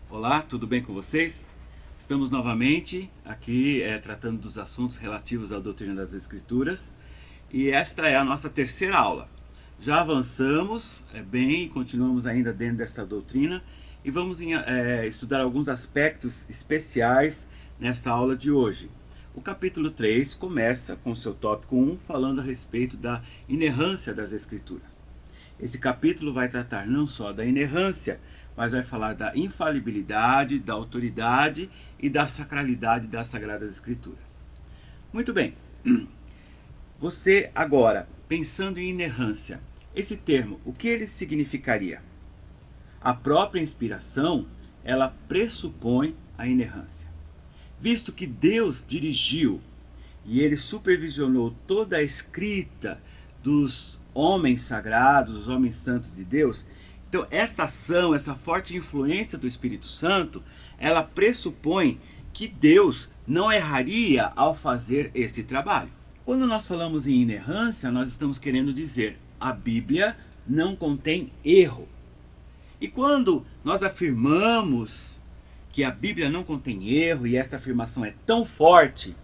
Olá, tudo bem com vocês? Estamos novamente aqui tratando dos assuntos relativos à doutrina das Escrituras e esta é a nossa terceira aula. Já avançamos bem e continuamos ainda dentro dessa doutrina e vamos estudar alguns aspectos especiais nesta aula de hoje. O capítulo 3 começa com seu tópico 1 falando a respeito da inerrância das Escrituras. Esse capítulo vai tratar não só da inerrância, mas vai falar da infalibilidade, da autoridade e da sacralidade das Sagradas Escrituras. Muito bem, você agora, pensando em inerrância, esse termo, o que ele significaria? A própria inspiração, ela pressupõe a inerrância. Visto que Deus dirigiu e ele supervisionou toda a escrita dos homens sagrados, os homens santos de Deus, então essa ação, essa forte influência do Espírito Santo, ela pressupõe que Deus não erraria ao fazer esse trabalho. Quando nós falamos em inerrância, nós estamos querendo dizer a Bíblia não contém erro. E quando nós afirmamos que a Bíblia não contém erro, e esta afirmação é tão forte,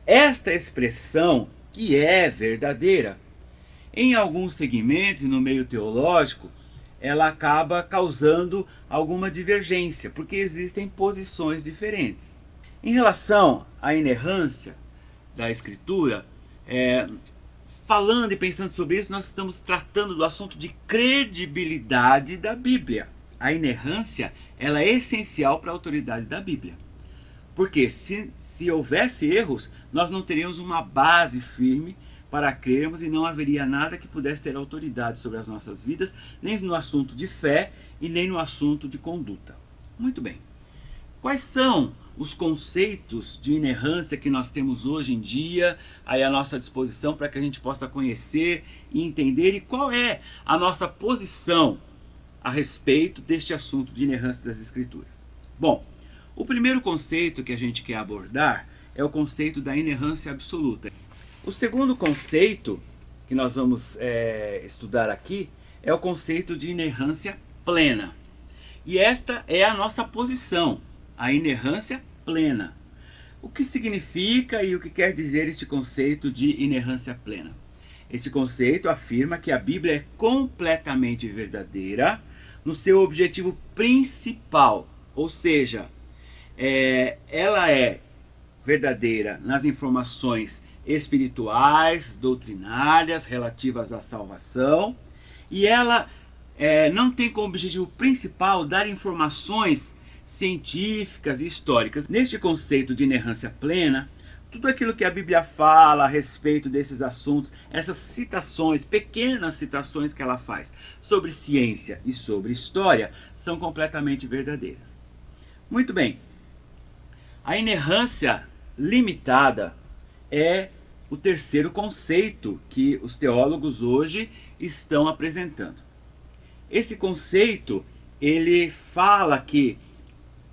esta expressão que é verdadeira, em alguns segmentos e no meio teológico, ela acaba causando alguma divergência, porque existem posições diferentes. Em relação à inerrância da Escritura, falando e pensando sobre isso, nós estamos tratando do assunto de credibilidade da Bíblia. A inerrância, ela é essencial para a autoridade da Bíblia. Porque se houvesse erros, nós não teríamos uma base firme para crermos e não haveria nada que pudesse ter autoridade sobre as nossas vidas, nem no assunto de fé e nem no assunto de conduta. Muito bem. Quais são os conceitos de inerrância que nós temos hoje em dia aí à nossa disposição para que a gente possa conhecer e entender, e qual é a nossa posição a respeito deste assunto de inerrância das Escrituras? Bom, o primeiro conceito que a gente quer abordar é o conceito da inerrância absoluta. O segundo conceito que nós vamos estudar aqui é o conceito de inerrância plena. E esta é a nossa posição, a inerrância plena. O que significa e o que quer dizer este conceito de inerrância plena? Esse conceito afirma que a Bíblia é completamente verdadeira no seu objetivo principal, ou seja, ela é verdadeira nas informações espirituais, doutrinárias, relativas à salvação, e ela não tem como objetivo principal dar informações científicas e históricas. Neste conceito de inerrância plena, tudo aquilo que a Bíblia fala a respeito desses assuntos, essas citações, pequenas citações que ela faz sobre ciência e sobre história, são completamente verdadeiras. Muito bem, a inerrância limitada é o terceiro conceito que os teólogos hoje estão apresentando. Esse conceito, ele fala que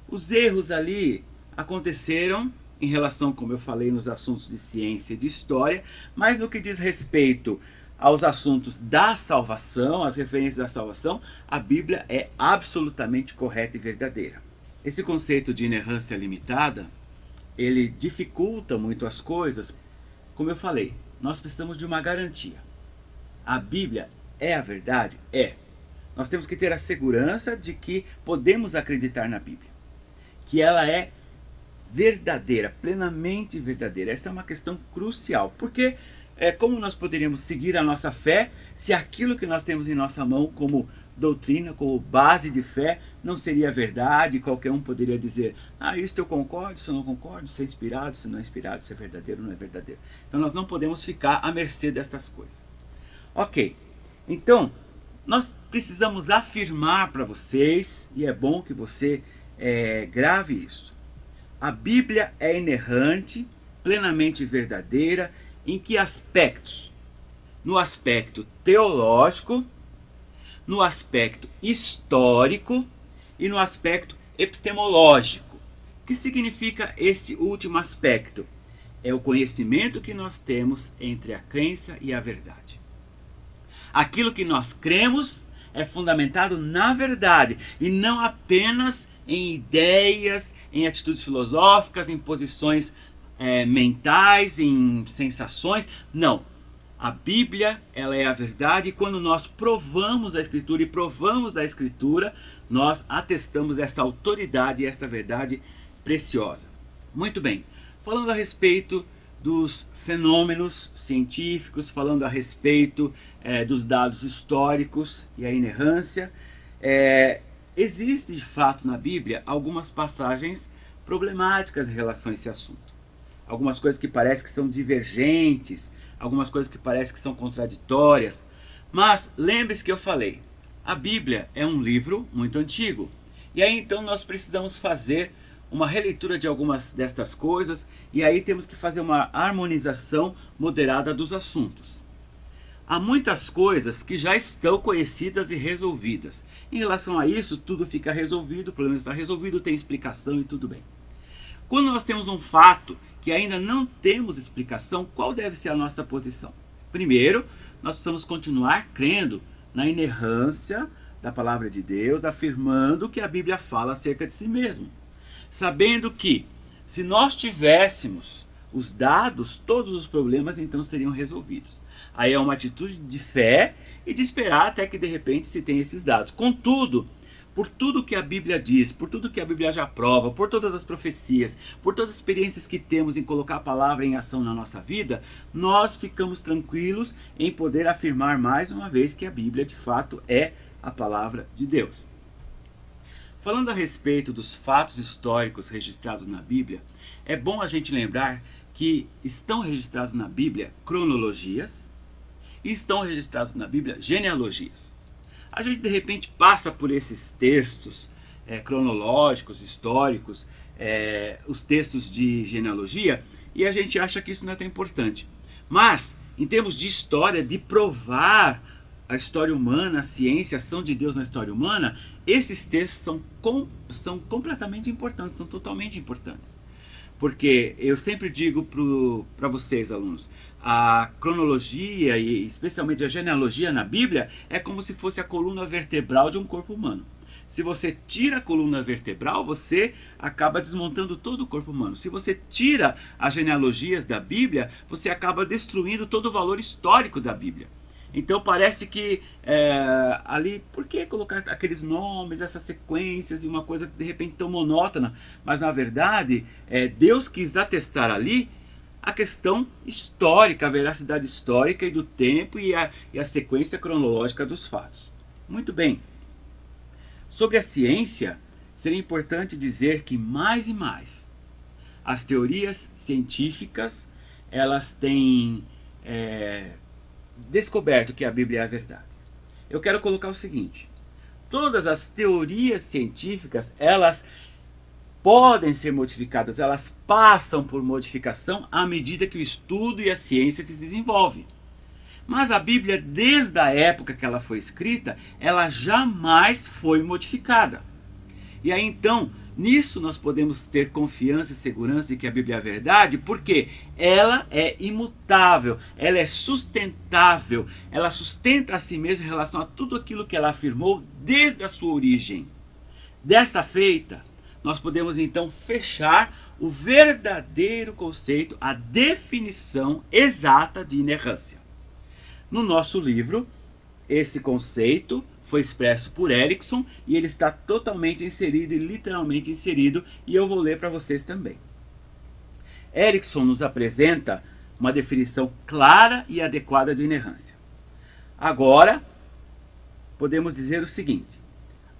os erros ali aconteceram em relação, como eu falei, nos assuntos de ciência e de história, mas no que diz respeito aos assuntos da salvação, as referências da salvação, a Bíblia é absolutamente correta e verdadeira. Esse conceito de inerrância limitada, ele dificulta muito as coisas. Como eu falei, nós precisamos de uma garantia. A Bíblia é a verdade? É. Nós temos que ter a segurança de que podemos acreditar na Bíblia, que ela é verdadeira, plenamente verdadeira. Essa é uma questão crucial, porque como nós poderíamos seguir a nossa fé se aquilo que nós temos em nossa mão como doutrina, como base de fé, não seria verdade? Qualquer um poderia dizer, isso eu concordo, isso eu não concordo, isso é inspirado, isso não é inspirado, isso é verdadeiro, não é verdadeiro. Então nós não podemos ficar à mercê destas coisas. Ok, então nós precisamos afirmar para vocês, e é bom que você grave isso. A Bíblia é inerrante, plenamente verdadeira, em que aspectos? No aspecto teológico, no aspecto histórico e no aspecto epistemológico. O que significa este último aspecto? É o conhecimento que nós temos entre a crença e a verdade. Aquilo que nós cremos é fundamentado na verdade e não apenas em ideias, em atitudes filosóficas, em posições mentais, em sensações. Não. A Bíblia, ela é a verdade, e quando nós provamos a Escritura e provamos da Escritura, nós atestamos essa autoridade e essa verdade preciosa. Muito bem, falando a respeito dos fenômenos científicos, falando a respeito dos dados históricos e a inerrância, existe de fato na Bíblia algumas passagens problemáticas em relação a esse assunto. Algumas coisas que parecem que são divergentes, algumas coisas que parecem que são contraditórias. Mas lembre-se que eu falei, a Bíblia é um livro muito antigo. E aí então nós precisamos fazer uma releitura de algumas destas coisas, e aí temos que fazer uma harmonização moderada dos assuntos. Há muitas coisas que já estão conhecidas e resolvidas. Em relação a isso, tudo fica resolvido, o problema está resolvido, tem explicação e tudo bem. Quando nós temos um fato que ainda não temos explicação, qual deve ser a nossa posição? Primeiro, nós precisamos continuar crendo na inerrância da palavra de Deus, afirmando que a Bíblia fala acerca de si mesmo. Sabendo que, se nós tivéssemos os dados, todos os problemas então seriam resolvidos. Aí é uma atitude de fé e de esperar até que de repente se tenha esses dados. Contudo, por tudo que a Bíblia diz, por tudo que a Bíblia já prova, por todas as profecias, por todas as experiências que temos em colocar a palavra em ação na nossa vida, nós ficamos tranquilos em poder afirmar mais uma vez que a Bíblia de fato é a palavra de Deus. Falando a respeito dos fatos históricos registrados na Bíblia, é bom a gente lembrar que estão registrados na Bíblia cronologias e estão registrados na Bíblia genealogias. A gente de repente passa por esses textos cronológicos, históricos, os textos de genealogia, e a gente acha que isso não é tão importante. Mas, em termos de história, de provar a história humana, a ciência, a ação de Deus na história humana, esses textos são completamente importantes, são totalmente importantes. Porque eu sempre digo para vocês, alunos, a cronologia e especialmente a genealogia na Bíblia é como se fosse a coluna vertebral de um corpo humano. Se você tira a coluna vertebral, você acaba desmontando todo o corpo humano. Se você tira as genealogias da Bíblia, você acaba destruindo todo o valor histórico da Bíblia. Então parece que ali, por que colocar aqueles nomes, essas sequências e uma coisa de repente tão monótona? Mas na verdade, Deus quis atestar ali a questão histórica, a veracidade histórica e do tempo e a sequência cronológica dos fatos. Muito bem. Sobre a ciência, seria importante dizer que mais e mais as teorias científicas, elas têm descoberto que a Bíblia é a verdade. Eu quero colocar o seguinte: todas as teorias científicas, elas podem ser modificadas, elas passam por modificação à medida que o estudo e a ciência se desenvolvem. Mas a Bíblia, desde a época que ela foi escrita, ela jamais foi modificada. E aí então, nisso nós podemos ter confiança e segurança de que a Bíblia é a verdade, porque ela é imutável, ela é sustentável, ela sustenta a si mesma em relação a tudo aquilo que ela afirmou desde a sua origem. Desta feita, nós podemos então fechar o verdadeiro conceito, a definição exata de inerrância. No nosso livro, esse conceito foi expresso por Erickson e ele está totalmente inserido e literalmente inserido, e eu vou ler para vocês também. Erickson nos apresenta uma definição clara e adequada de inerrância. Agora, podemos dizer o seguinte: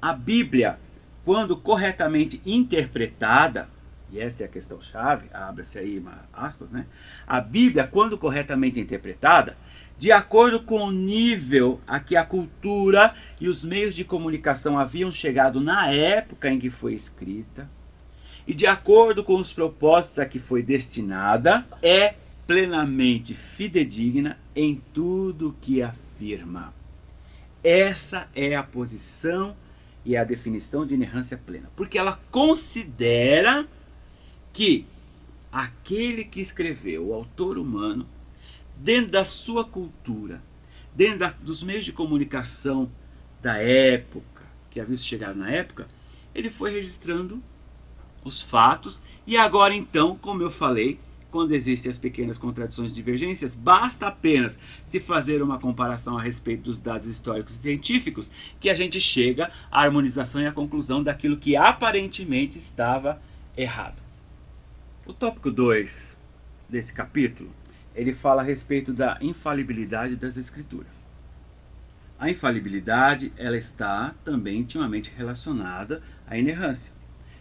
a Bíblia, quando corretamente interpretada, e esta é a questão-chave, abre-se aí aspas, né? A Bíblia, quando corretamente interpretada, de acordo com o nível a que a cultura e os meios de comunicação haviam chegado na época em que foi escrita, e de acordo com os propósitos a que foi destinada, é plenamente fidedigna em tudo que afirma. Essa é a posição e a definição de inerrância plena, porque ela considera que aquele que escreveu, o autor humano, dentro da sua cultura, dentro dos meios de comunicação da época, que havia chegado na época, ele foi registrando os fatos. E agora então, como eu falei, quando existem as pequenas contradições e divergências, basta apenas se fazer uma comparação a respeito dos dados históricos e científicos que a gente chega à harmonização e à conclusão daquilo que aparentemente estava errado. O tópico 2 desse capítulo, ele fala a respeito da infalibilidade das Escrituras. A infalibilidade, ela está também intimamente relacionada à inerrância.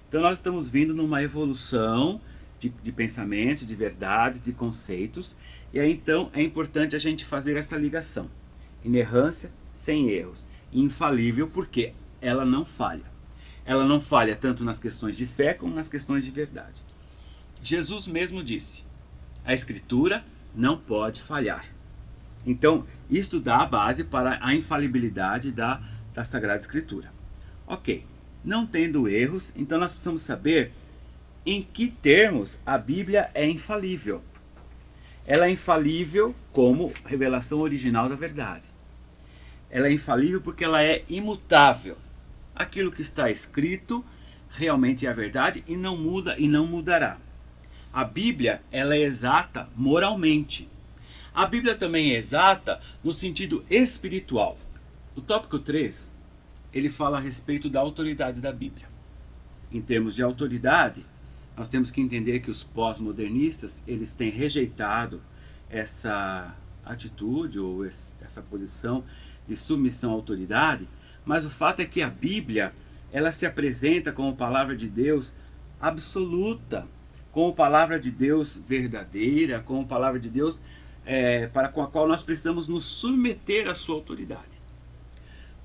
Então nós estamos vindo numa evolução de pensamentos, de verdades, de conceitos, e aí então é importante a gente fazer essa ligação. Inerrância sem erros, infalível porque ela não falha. Ela não falha tanto nas questões de fé como nas questões de verdade. Jesus mesmo disse, a Escritura não pode falhar. Então, isto dá a base para a infalibilidade da Sagrada Escritura. Ok, não tendo erros, então nós precisamos saber em que termos a Bíblia é infalível. Ela é infalível como revelação original da verdade. Ela é infalível porque ela é imutável. Aquilo que está escrito realmente é a verdade e não muda e não mudará. A Bíblia, ela é exata moralmente. A Bíblia também é exata no sentido espiritual. O tópico 3, ele fala a respeito da autoridade da Bíblia. Em termos de autoridade, nós temos que entender que os pós-modernistas, eles têm rejeitado essa atitude ou essa posição de submissão à autoridade, mas o fato é que a Bíblia, ela se apresenta como palavra de Deus absoluta, como palavra de Deus verdadeira, como palavra de Deus com a qual nós precisamos nos submeter à sua autoridade.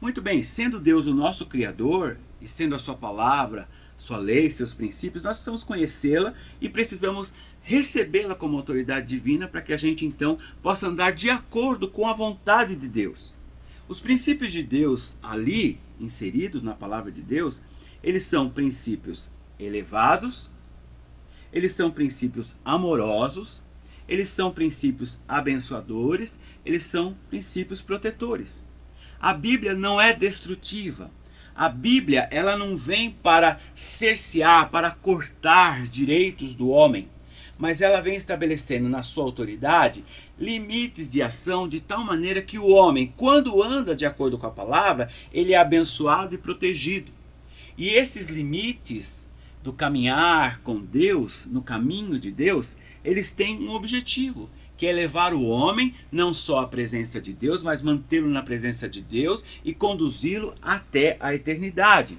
Muito bem, sendo Deus o nosso Criador, e sendo a sua palavra, sua lei, seus princípios, nós precisamos conhecê-la e precisamos recebê-la como autoridade divina para que a gente então possa andar de acordo com a vontade de Deus. Os princípios de Deus ali, inseridos na palavra de Deus, eles são princípios elevados, eles são princípios amorosos, eles são princípios abençoadores, eles são princípios protetores. A Bíblia não é destrutiva. A Bíblia, ela não vem para cercear, para cortar direitos do homem, mas ela vem estabelecendo na sua autoridade limites de ação de tal maneira que o homem, quando anda de acordo com a palavra, ele é abençoado e protegido. E esses limites do caminhar com Deus, no caminho de Deus, eles têm um objetivo, que é levar o homem não só à presença de Deus, mas mantê-lo na presença de Deus e conduzi-lo até a eternidade.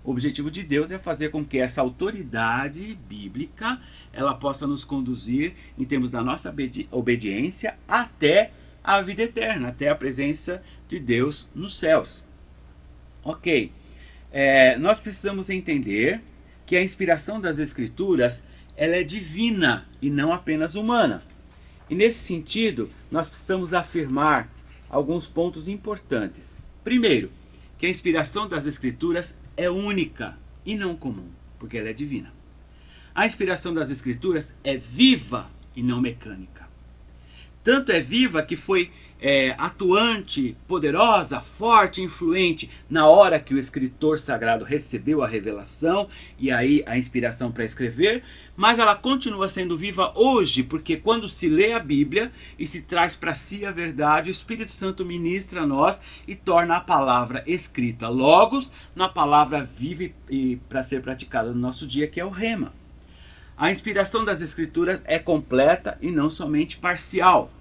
O objetivo de Deus é fazer com que essa autoridade bíblica ela possa nos conduzir em termos da nossa obediência até a vida eterna, até a presença de Deus nos céus. Ok, nós precisamos entender que a inspiração das Escrituras ela é divina e não apenas humana. E nesse sentido, nós precisamos afirmar alguns pontos importantes. Primeiro, que a inspiração das Escrituras é única e não comum, porque ela é divina. A inspiração das Escrituras é viva e não mecânica. Tanto é viva que foi atuante, poderosa, forte, influente na hora que o escritor sagrado recebeu a revelação e aí a inspiração para escrever, mas ela continua sendo viva hoje, porque quando se lê a Bíblia e se traz para si a verdade, o Espírito Santo ministra a nós e torna a palavra escrita logos na palavra viva e para ser praticada no nosso dia, que é o rema. A inspiração das Escrituras é completa e não somente parcial.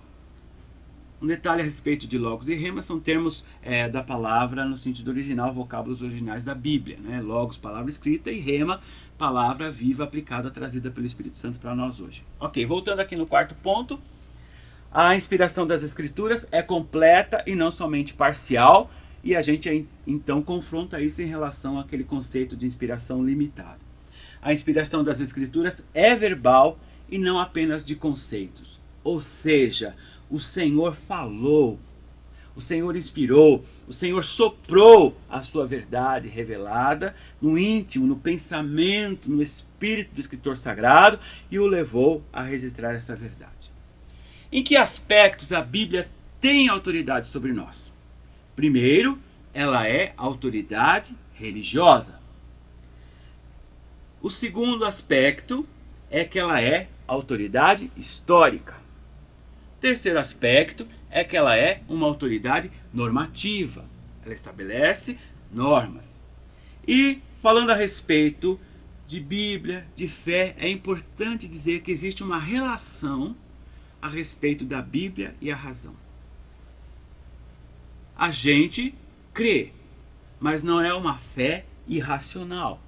Um detalhe a respeito de logos e rema são termos da palavra no sentido original, vocábulos originais da Bíblia. Né? Logos, palavra escrita, e rema, palavra viva aplicada, trazida pelo Espírito Santo para nós hoje. Ok, voltando aqui no quarto ponto. A inspiração das Escrituras é completa e não somente parcial, e a gente então confronta isso em relação àquele conceito de inspiração limitada. A inspiração das Escrituras é verbal e não apenas de conceitos. Ou seja, o Senhor falou, o Senhor inspirou, o Senhor soprou a sua verdade revelada no íntimo, no pensamento, no espírito do escritor sagrado e o levou a registrar essa verdade. Em que aspectos a Bíblia tem autoridade sobre nós? Primeiro, ela é autoridade religiosa. O segundo aspecto é que ela é autoridade histórica. O terceiro aspecto é que ela é uma autoridade normativa. Ela estabelece normas. E falando a respeito de Bíblia, de fé, é importante dizer que existe uma relação a respeito da Bíblia e a razão. A gente crê, mas não é uma fé irracional.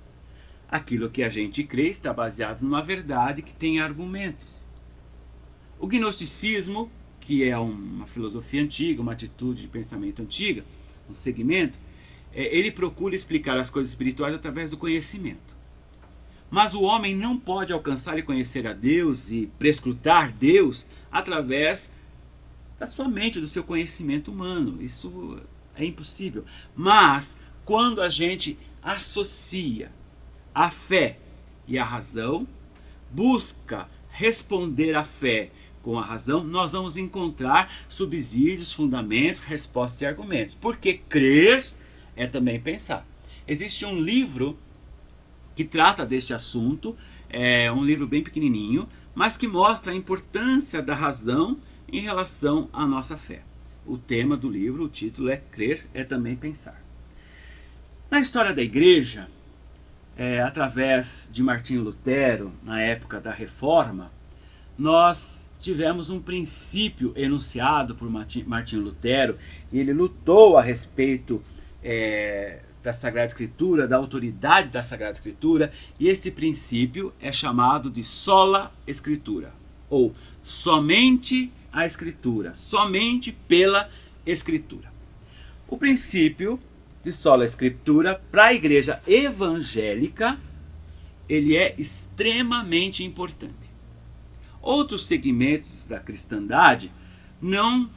Aquilo que a gente crê está baseado numa verdade que tem argumentos. O gnosticismo, que é uma filosofia antiga, uma atitude de pensamento antiga, um segmento, ele procura explicar as coisas espirituais através do conhecimento. Mas o homem não pode alcançar e conhecer a Deus e prescrutar Deus através da sua mente, do seu conhecimento humano. Isso é impossível. Mas quando a gente associa a fé e a razão, busca responder à fé com a razão, nós vamos encontrar subsídios, fundamentos, respostas e argumentos. Porque crer é também pensar. Existe um livro que trata deste assunto, é um livro bem pequenininho, mas que mostra a importância da razão em relação à nossa fé. O tema do livro, o título é Crer é também pensar. Na história da igreja, através de Martinho Lutero, na época da Reforma, nós tivemos um princípio enunciado por Martinho Lutero, e ele lutou a respeito da Sagrada Escritura, da autoridade da Sagrada Escritura, e este princípio é chamado de sola Escritura, ou somente a Escritura, somente pela Escritura. O princípio de sola Escritura para a igreja evangélica, ele é extremamente importante. Outros segmentos da cristandade não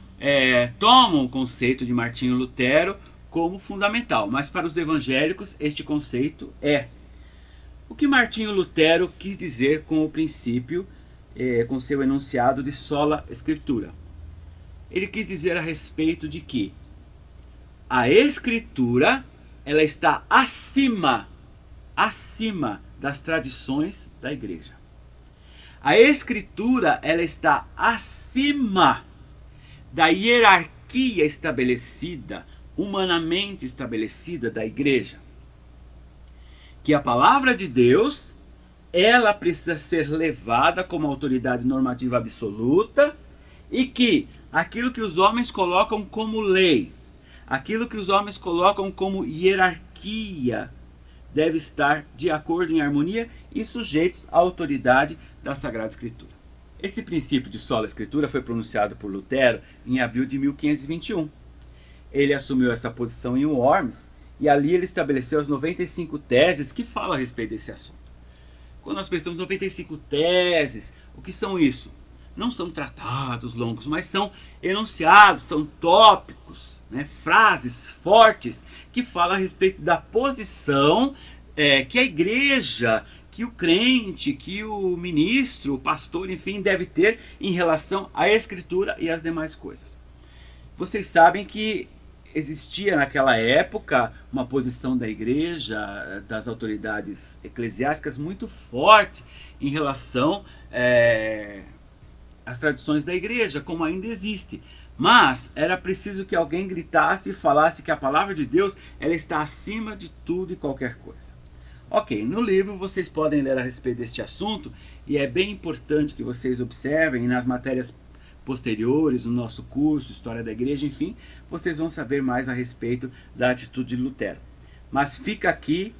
tomam o conceito de Martinho Lutero como fundamental, mas para os evangélicos este conceito é. O que Martinho Lutero quis dizer com o princípio, com seu enunciado de sola Escritura? Ele quis dizer a respeito de que a Escritura ela está acima das tradições da igreja. A Escritura ela está acima da hierarquia estabelecida, humanamente estabelecida da igreja. Que a palavra de Deus, ela precisa ser levada como autoridade normativa absoluta, e que aquilo que os homens colocam como lei, aquilo que os homens colocam como hierarquia, deve estar de acordo, em harmonia e sujeitos à autoridade da Sagrada Escritura. Esse princípio de sola Escritura foi pronunciado por Lutero em abril de 1521. Ele assumiu essa posição em Worms, e ali ele estabeleceu as 95 teses que falam a respeito desse assunto. Quando nós pensamos em 95 teses, o que são isso? Não são tratados longos, mas são enunciados, são tópicos, frases fortes que falam a respeito da posição que a igreja, que o crente, que o ministro, o pastor, enfim, deve ter em relação à Escritura e às demais coisas. Vocês sabem que existia naquela época uma posição da igreja, das autoridades eclesiásticas, muito forte em relação às tradições da igreja, como ainda existe. Mas era preciso que alguém gritasse e falasse que a palavra de Deus ela está acima de tudo e qualquer coisa. Ok, no livro vocês podem ler a respeito deste assunto, e é bem importante que vocês observem nas matérias posteriores, no nosso curso, História da Igreja, enfim, vocês vão saber mais a respeito da atitude de Lutero. Mas fica aqui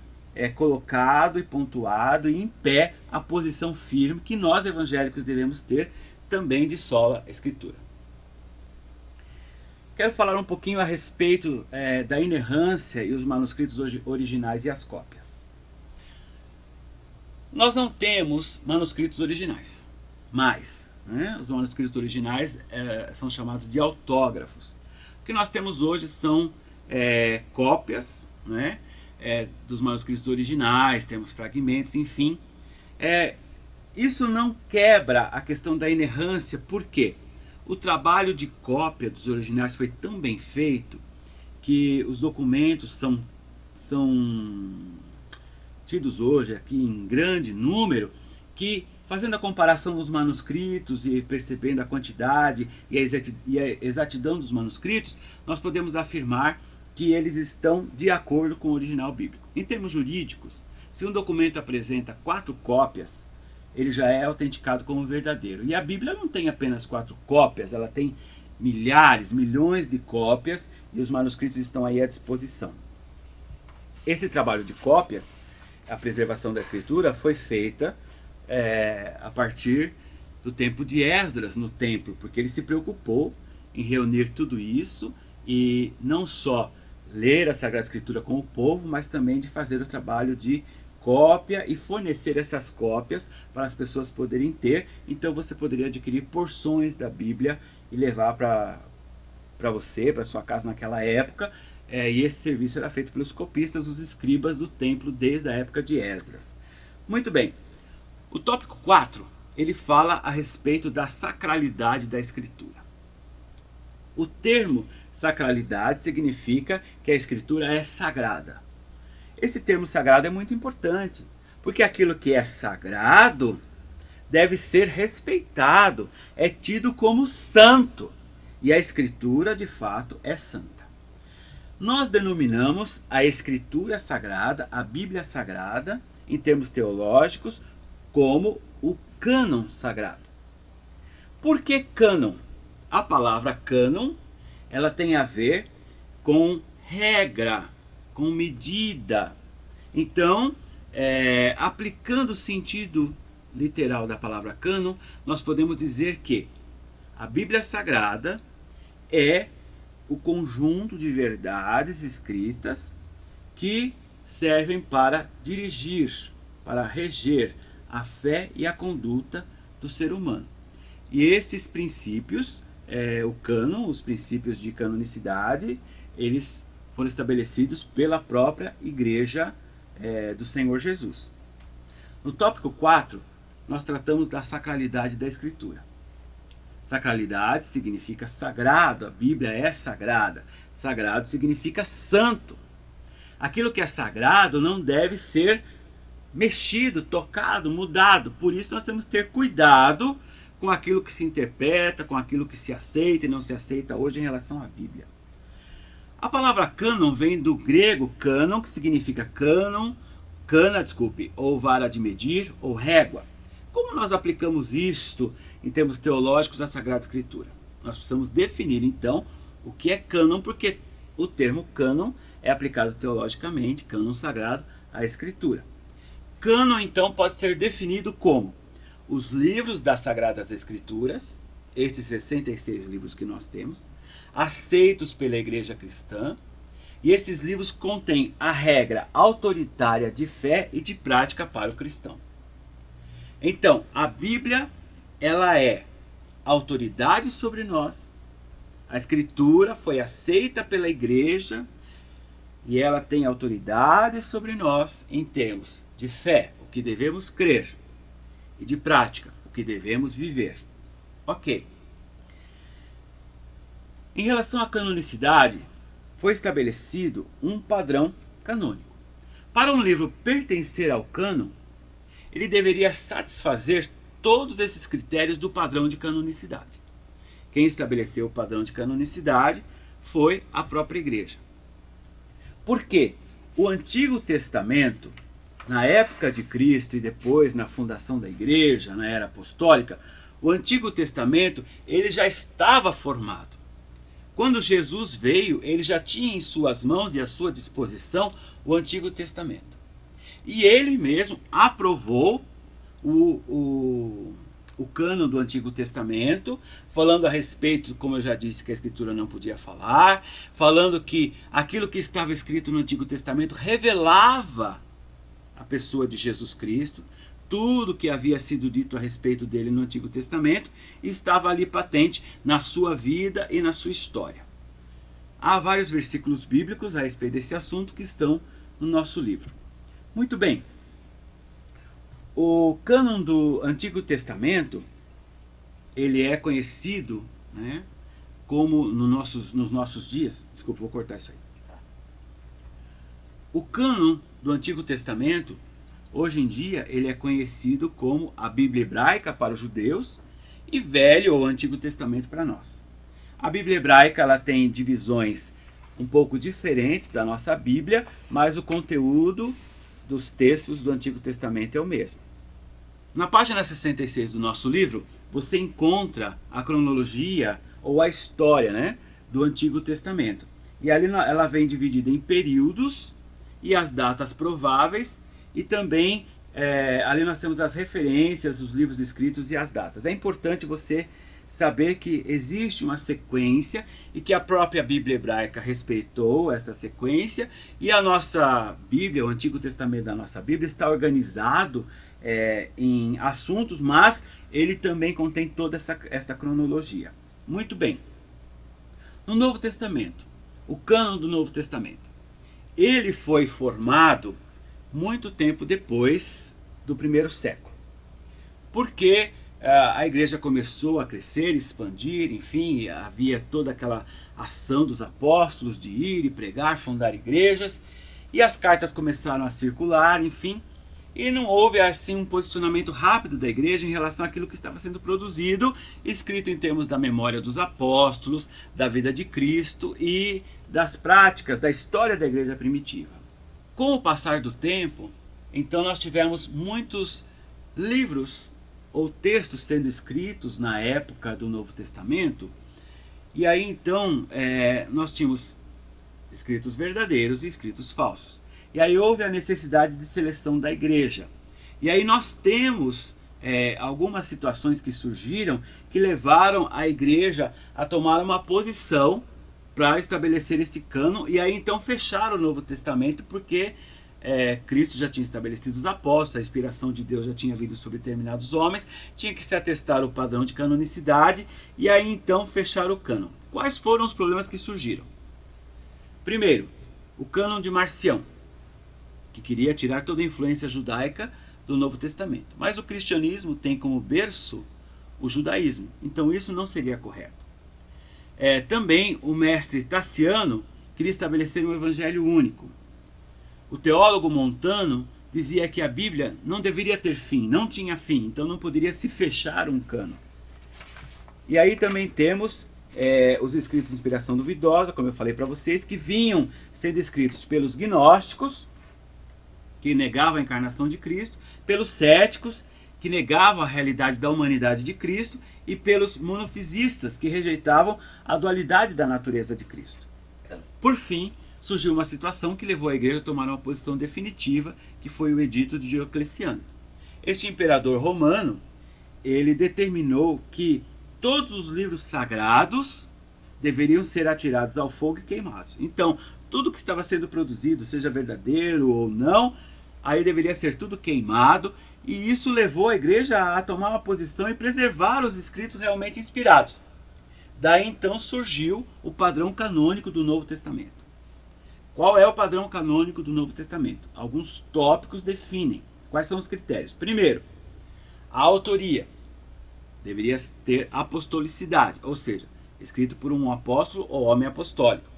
colocado e pontuado e em pé a posição firme que nós evangélicos devemos ter também de sola Escritura. Quero falar um pouquinho a respeito da inerrância e os manuscritos originais e as cópias. Nós não temos manuscritos originais, mas os manuscritos originais são chamados de autógrafos. O que nós temos hoje são cópias dos manuscritos originais, temos fragmentos, enfim. Isso não quebra a questão da inerrância, por quê? O trabalho de cópia dos originais foi tão bem feito que os documentos são tidos hoje aqui em grande número, que fazendo a comparação dos manuscritos e percebendo a quantidade e a exatidão dos manuscritos, nós podemos afirmar que eles estão de acordo com o original bíblico. Em termos jurídicos, se um documento apresenta 4 cópias, ele já é autenticado como verdadeiro. E a Bíblia não tem apenas 4 cópias, ela tem milhares, milhões de cópias, e os manuscritos estão aí à disposição. Esse trabalho de cópias, a preservação da escritura, foi feita a partir do tempo de Esdras no templo, porque ele se preocupou em reunir tudo isso e não só ler a Sagrada Escritura com o povo, mas também de fazer o trabalho de cópia e fornecer essas cópias para as pessoas poderem ter. Então você poderia adquirir porções da Bíblia e levar para você, para sua casa naquela época, e esse serviço era feito pelos copistas, os escribas do templo, desde a época de Esdras. Muito bem, o tópico 4, ele fala a respeito da sacralidade da Escritura. O termo sacralidade significa que a Escritura é sagrada. Esse termo sagrado é muito importante, porque aquilo que é sagrado deve ser respeitado, é tido como santo, e a Escritura de fato é santa. Nós denominamos a Escritura Sagrada, a Bíblia Sagrada, em termos teológicos, como o cânon sagrado. Por que cânon? A palavra cânon, ela tem a ver com regra, com medida. Então, aplicando o sentido literal da palavra cânon, nós podemos dizer que a Bíblia Sagrada é o conjunto de verdades escritas que servem para dirigir, para reger a fé e a conduta do ser humano. E esses princípios, o cânon, os princípios de canonicidade, eles foram estabelecidos pela própria Igreja do Senhor Jesus. No tópico 4, nós tratamos da sacralidade da Escritura. Sacralidade significa sagrado, a Bíblia é sagrada. Sagrado significa santo. Aquilo que é sagrado não deve ser mexido, tocado, mudado. Por isso nós temos que ter cuidado com aquilo que se interpreta, com aquilo que se aceita e não se aceita hoje em relação à Bíblia. A palavra cânon vem do grego cânon, que significa ou vara de medir, ou régua. Como nós aplicamos isto em termos teológicos à Sagrada Escritura? Nós precisamos definir então o que é cânon, porque o termo cânon é aplicado teologicamente, cânon sagrado, à Escritura. Cânon então pode ser definido como os livros das Sagradas Escrituras, estes 66 livros que nós temos, aceitos pela Igreja Cristã, e esses livros contêm a regra autoritária de fé e de prática para o cristão. Então, a Bíblia, ela é autoridade sobre nós, a Escritura foi aceita pela Igreja, e ela tem autoridade sobre nós em termos de fé, o que devemos crer, e de prática, o que devemos viver. Ok. Em relação à canonicidade, foi estabelecido um padrão canônico. Para um livro pertencer ao cânon, ele deveria satisfazer todos esses critérios do padrão de canonicidade. Quem estabeleceu o padrão de canonicidade foi a própria Igreja. Por quê? O Antigo Testamento, na época de Cristo e depois na fundação da Igreja, na era apostólica, o Antigo Testamento ele já estava formado. Quando Jesus veio, ele já tinha em suas mãos e à sua disposição o Antigo Testamento. E ele mesmo aprovou o cânon do Antigo Testamento, falando a respeito, como eu já disse, que a Escritura não podia falar, falando que aquilo que estava escrito no Antigo Testamento revelava a pessoa de Jesus Cristo, tudo que havia sido dito a respeito dele no Antigo Testamento estava ali patente na sua vida e na sua história. Há vários versículos bíblicos a respeito desse assunto que estão no nosso livro. Muito bem. O cânon do Antigo Testamento, ele é conhecido, como nos nossos dias, desculpa, vou cortar isso aí. O cânon do Antigo Testamento, hoje em dia, ele é conhecido como a Bíblia Hebraica para os judeus e Velho ou Antigo Testamento para nós. A Bíblia Hebraica ela tem divisões um pouco diferentes da nossa Bíblia, mas o conteúdo dos textos do Antigo Testamento é o mesmo. Na página 66 do nosso livro, você encontra a cronologia ou a história, do Antigo Testamento. E ali ela vem dividida em períodos e as datas prováveis, e também ali nós temos as referências, os livros escritos e as datas. É importante você saber que existe uma sequência e que a própria Bíblia Hebraica respeitou essa sequência, e a nossa Bíblia, o Antigo Testamento da nossa Bíblia, está organizado em assuntos, mas ele também contém toda essa cronologia. Muito bem. No Novo Testamento, o cânon do Novo Testamento, ele foi formado muito tempo depois do primeiro século, porque a igreja começou a crescer, expandir, enfim, havia toda aquela ação dos apóstolos de ir e pregar, fundar igrejas, e as cartas começaram a circular, enfim, e não houve assim um posicionamento rápido da igreja em relação àquilo que estava sendo produzido, escrito em termos da memória dos apóstolos, da vida de Cristo e das práticas, da história da igreja primitiva. Com o passar do tempo, então nós tivemos muitos livros ou textos sendo escritos na época do Novo Testamento, e aí então nós tínhamos escritos verdadeiros e escritos falsos. E aí houve a necessidade de seleção da igreja. E aí nós temos algumas situações que surgiram que levaram a igreja a tomar uma posição para estabelecer esse cânon, e aí então fecharam o Novo Testamento, porque Cristo já tinha estabelecido os apóstolos, a inspiração de Deus já tinha vindo sobre determinados homens, tinha que se atestar o padrão de canonicidade, e aí então fecharam o cânon. Quais foram os problemas que surgiram? Primeiro, o cânon de Marcião, que queria tirar toda a influência judaica do Novo Testamento. Mas o cristianismo tem como berço o judaísmo, então isso não seria correto. Também o mestre Tassiano queria estabelecer um evangelho único. O teólogo Montano dizia que a Bíblia não deveria ter fim, não tinha fim, então não poderia se fechar um cânon. E aí também temos os escritos de inspiração duvidosa, como eu falei para vocês, que vinham sendo escritos pelos gnósticos, que negavam a encarnação de Cristo, pelos céticos, que negavam a realidade da humanidade de Cristo, e pelos monofisistas, que rejeitavam a dualidade da natureza de Cristo. Por fim, surgiu uma situação que levou a igreja a tomar uma posição definitiva, que foi o edito de Diocleciano. Este imperador romano, ele determinou que todos os livros sagrados deveriam ser atirados ao fogo e queimados. Então, tudo que estava sendo produzido, seja verdadeiro ou não, aí deveria ser tudo queimado, e isso levou a igreja a tomar uma posição e preservar os escritos realmente inspirados. Daí então surgiu o padrão canônico do Novo Testamento. Qual é o padrão canônico do Novo Testamento? Alguns tópicos definem. Quais são os critérios? Primeiro, a autoria deveria ter apostolicidade, ou seja, escrito por um apóstolo ou homem apostólico.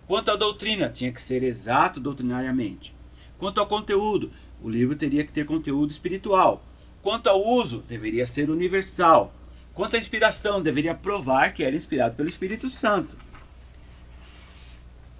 Quanto à doutrina, tinha que ser exato doutrinariamente. Quanto ao conteúdo, o livro teria que ter conteúdo espiritual. Quanto ao uso, deveria ser universal. Quanto à inspiração, deveria provar que era inspirado pelo Espírito Santo.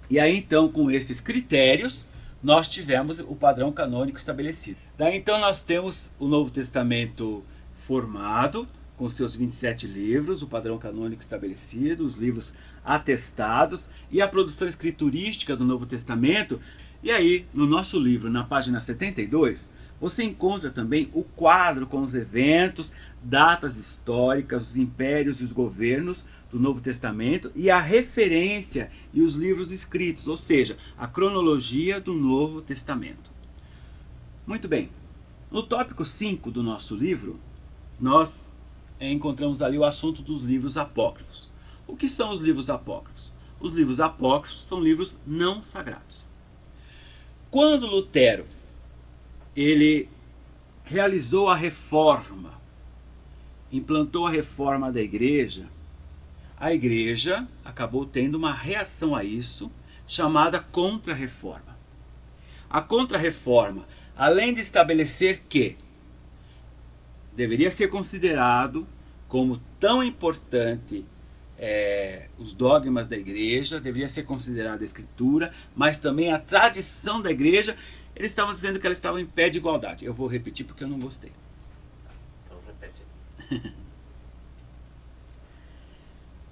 E aí então, com esses critérios, nós tivemos o padrão canônico estabelecido. Daí então nós temos o Novo Testamento formado, com seus 27 livros, o padrão canônico estabelecido, os livros atestados e a produção escriturística do Novo Testamento. E aí, no nosso livro, na página 72, você encontra também o quadro com os eventos, datas históricas, os impérios e os governos do Novo Testamento e a referência e os livros escritos, ou seja, a cronologia do Novo Testamento. Muito bem, no tópico 5 do nosso livro, nós encontramos ali o assunto dos livros apócrifos. O que são os livros apócrifos? Os livros apócrifos são livros não sagrados. Quando Lutero ele realizou a reforma, implantou a reforma da igreja, a igreja acabou tendo uma reação a isso, chamada Contra-Reforma. A Contra-Reforma, além de estabelecer que deveria ser considerado como tão importante os dogmas da igreja, deveria ser considerada a escritura, mas também a tradição da igreja, eles estavam dizendo que ela estava em pé de igualdade. Eu vou repetir porque eu não gostei. Então repete.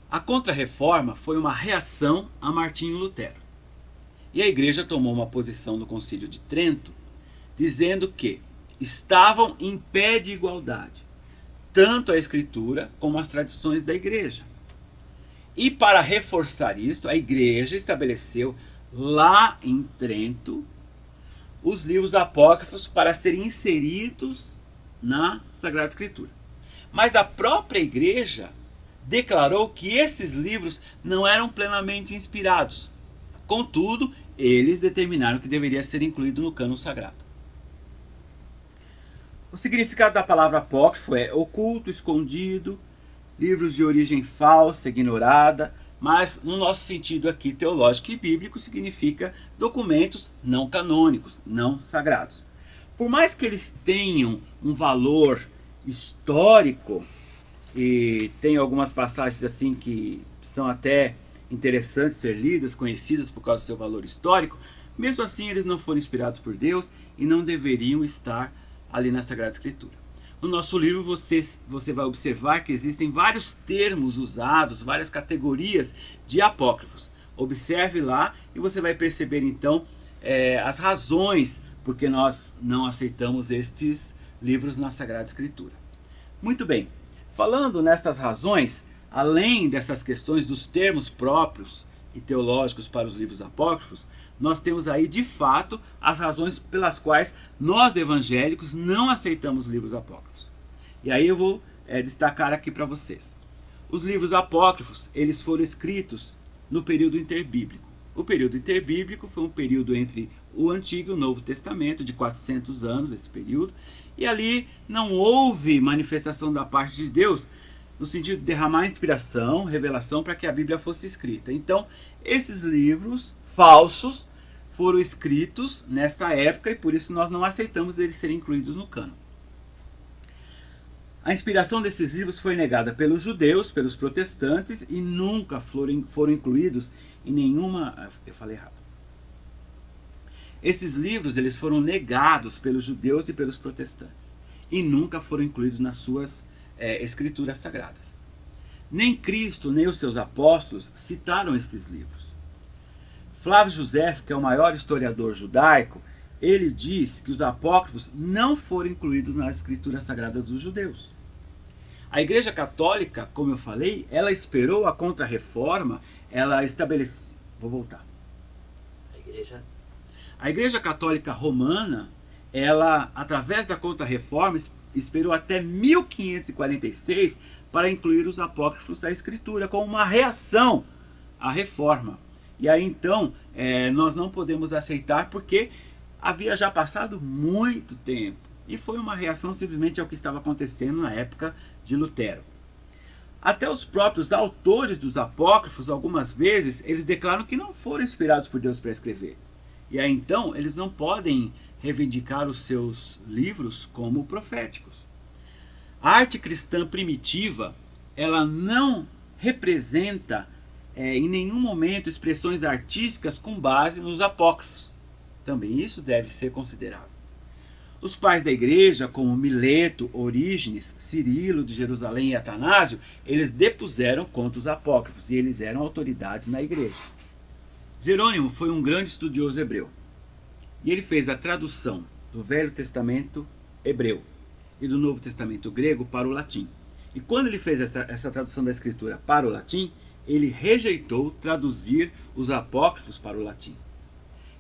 A Contra-Reforma foi uma reação a Martinho Lutero. E a igreja tomou uma posição no Concílio de Trento, dizendo que estavam em pé de igualdade, tanto a escritura como as tradições da igreja. E para reforçar isso, a igreja estabeleceu lá em Trento os livros apócrifos para serem inseridos na Sagrada Escritura. Mas a própria igreja declarou que esses livros não eram plenamente inspirados. Contudo, eles determinaram que deveria ser incluído no cânon sagrado. O significado da palavra apócrifo é oculto, escondido, livros de origem falsa, ignorada, mas no nosso sentido aqui teológico e bíblico significa documentos não canônicos, não sagrados. Por mais que eles tenham um valor histórico, e tem algumas passagens assim que são até interessantes ser lidas, conhecidas por causa do seu valor histórico, mesmo assim eles não foram inspirados por Deus e não deveriam estar ali na Sagrada Escritura. No nosso livro você vai observar que existem vários termos usados, várias categorias de apócrifos. Observe lá e você vai perceber então as razões por que nós não aceitamos estes livros na Sagrada Escritura. Muito bem, falando nessas razões, além dessas questões dos termos próprios e teológicos para os livros apócrifos, nós temos aí de fato as razões pelas quais nós evangélicos não aceitamos livros apócrifos. E aí eu vou destacar aqui para vocês. Os livros apócrifos, eles foram escritos no período interbíblico. O período interbíblico foi um período entre o Antigo e o Novo Testamento, de 400 anos, esse período, e ali não houve manifestação da parte de Deus no sentido de derramar inspiração, revelação para que a Bíblia fosse escrita. Então, esses livros falsos foram escritos nesta época e por isso nós não aceitamos eles serem incluídos no cânon. A inspiração desses livros foi negada pelos judeus, pelos protestantes e nunca foram incluídos em nenhuma... Eu falei errado. Esses livros eles foram negados pelos judeus e pelos protestantes e nunca foram incluídos nas suas escrituras sagradas. Nem Cristo nem os seus apóstolos citaram esses livros. Flávio Josefo, que é o maior historiador judaico, ele diz que os apócrifos não foram incluídos nas escrituras sagradas dos judeus. A Igreja Católica, como eu falei, ela esperou a Contra-Reforma, ela estabeleceu... Vou voltar. A Igreja Católica Romana, ela, através da Contra-Reforma, esperou até 1546 para incluir os apócrifos à Escritura, como uma reação à Reforma. E aí então, nós não podemos aceitar porque havia já passado muito tempo. E foi uma reação simplesmente ao que estava acontecendo na época de Lutero. Até os próprios autores dos apócrifos, algumas vezes, eles declaram que não foram inspirados por Deus para escrever. E aí então, eles não podem reivindicar os seus livros como proféticos. A arte cristã primitiva, ela não representa em nenhum momento expressões artísticas com base nos apócrifos. Também isso deve ser considerado. Os pais da igreja, como Mileto, Orígenes, Cirilo de Jerusalém e Atanásio, eles depuseram contra os apócrifos e eles eram autoridades na igreja. Jerônimo foi um grande estudioso hebreu e ele fez a tradução do Velho Testamento hebreu e do Novo Testamento grego para o latim. E quando ele fez essa tradução da escritura para o latim, ele rejeitou traduzir os apócrifos para o latim.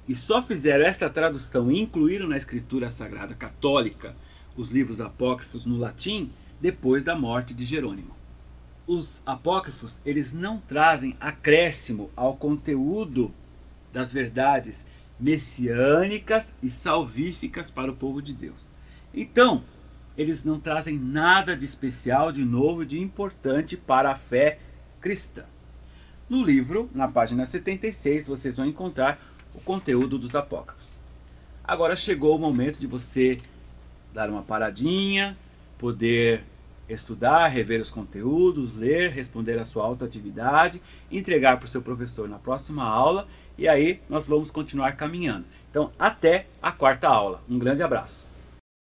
E só fizeram esta tradução e incluíram na escritura sagrada católica os livros apócrifos no latim depois da morte de Jerônimo. Os apócrifos, eles não trazem acréscimo ao conteúdo das verdades messiânicas e salvíficas para o povo de Deus. Então, eles não trazem nada de especial, de novo, de importante para a fé cristã. No livro, na página 76, vocês vão encontrar o conteúdo dos apócrifos. Agora chegou o momento de você dar uma paradinha, poder estudar, rever os conteúdos, ler, responder a sua autoatividade, entregar para o seu professor na próxima aula, e aí nós vamos continuar caminhando. Então, até a quarta aula. Um grande abraço.